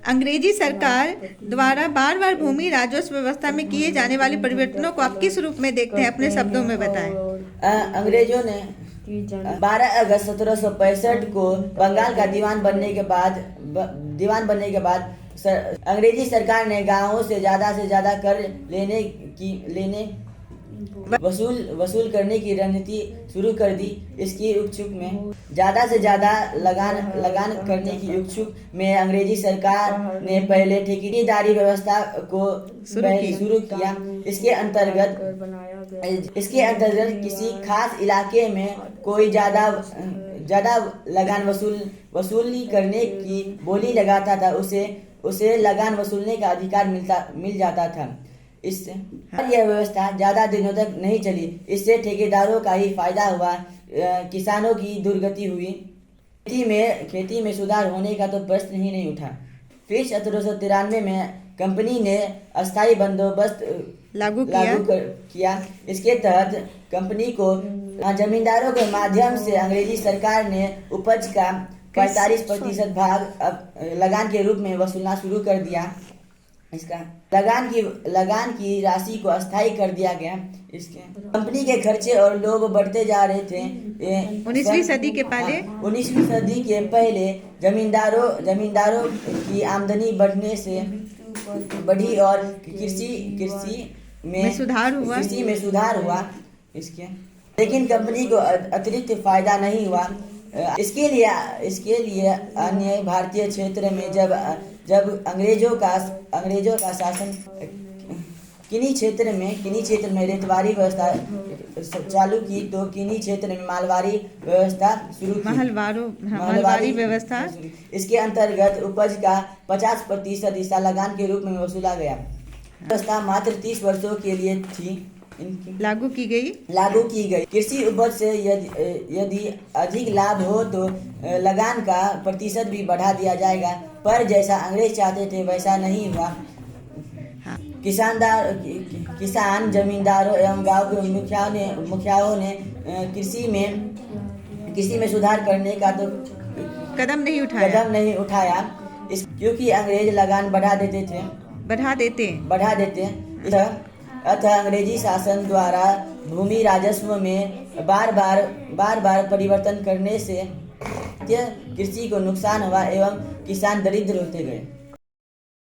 अंग्रेजी सरकार द्वारा बार बार भूमि राजस्व व्यवस्था में किए जाने वाले परिवर्तनों को आप किस रूप में देखते हैं, अपने शब्दों में बताएं। अंग्रेजों ने 12 अगस्त 1765 को बंगाल का दीवान बनने के बाद अंग्रेजी सरकार ने गांवों से ज्यादा कर वसूल करने की रणनीति शुरू कर दी। इसकी इच्छुक में ज्यादा से ज्यादा लगान करने की इच्छुक में अंग्रेजी सरकार ने पहले ठेकेदारी व्यवस्था को शुरू किया। इसके अंतर्गत किसी खास इलाके में कोई ज्यादा लगान वसूली करने की बोली लगाता था, उसे लगान वसूलने का अधिकार मिल जाता था। इससे यह व्यवस्था ज्यादा दिनों तक नहीं चली। इससे ठेकेदारों का ही फायदा हुआ, किसानों की दुर्गति हुई। खेती में सुधार होने का तो प्रश्न ही नहीं उठा। फिर 1793 में कंपनी ने अस्थायी बंदोबस्त लागू किया। इसके तहत कंपनी को जमींदारों के माध्यम से अंग्रेजी सरकार ने उपज का 45% भाग लगान के रूप में वसूलना शुरू कर दिया। इसका लगान की राशि को अस्थायी कर दिया गया। इसके कंपनी के खर्चे और लोग बढ़ते जा रहे थे। 19वीं सदी के पहले जमींदारों की आमदनी बढ़ी और कृषि में सुधार हुआ। इसके लेकिन कंपनी को अतिरिक्त फायदा नहीं हुआ। इसके लिए अन्य भारतीय क्षेत्र में जब अंग्रेजों का शासन किन्हीं क्षेत्र में रेतवारी व्यवस्था चालू की, तो किन्हीं क्षेत्र में मालवारी व्यवस्था शुरू की। मालवारी व्यवस्था इसके अंतर्गत उपज का 50% हिस्सा लगान के रूप में वसूला गया। व्यवस्था मात्र 30 वर्षों के लिए थी, लागू की गई। कृषि उपज से यदि अधिक लाभ हो तो लगान का प्रतिशत भी बढ़ा दिया जाएगा, पर जैसा अंग्रेज चाहते थे वैसा नहीं हुआ। किसान जमींदारों एवं गांव के मुखियाओं ने कृषि में सुधार करने का तो कदम नहीं उठाया। क्योंकि अंग्रेज लगान बढ़ा देते। अतः अंग्रेजी शासन द्वारा भूमि राजस्व में बार बार परिवर्तन करने से कृषि को नुकसान हुआ एवं किसान दरिद्र होते गए।